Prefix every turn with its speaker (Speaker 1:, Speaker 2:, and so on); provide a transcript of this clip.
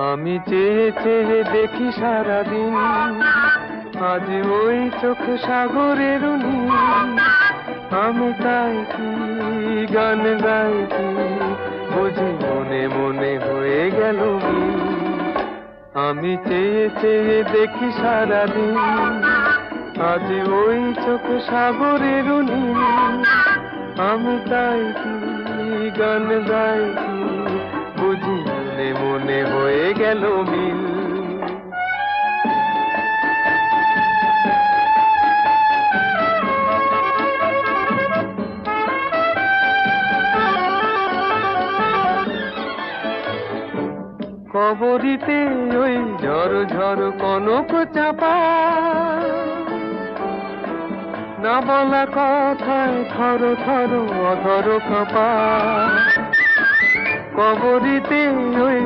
Speaker 1: আমি চেয়ে চেয়ে দেখি সারাদিন, আজ ওই চোখে সাগরের নীল। আমি তাই কি গান গাই কি, বুঝি মনে মনে হয়ে গেল মিল। আমি চেয়ে চেয়ে দেখি সারাদিন, আজ ওই চোখে সাগরের নীল। আমি তাই কি গান গাই কি, বুঝি মনে মনে হয়ে গেল মিল। কবরীতে ওই ঝড় ঝড় কনক চাপা, না বলা কথায় থর থর অধর কাঁপা। কবরীতে ওই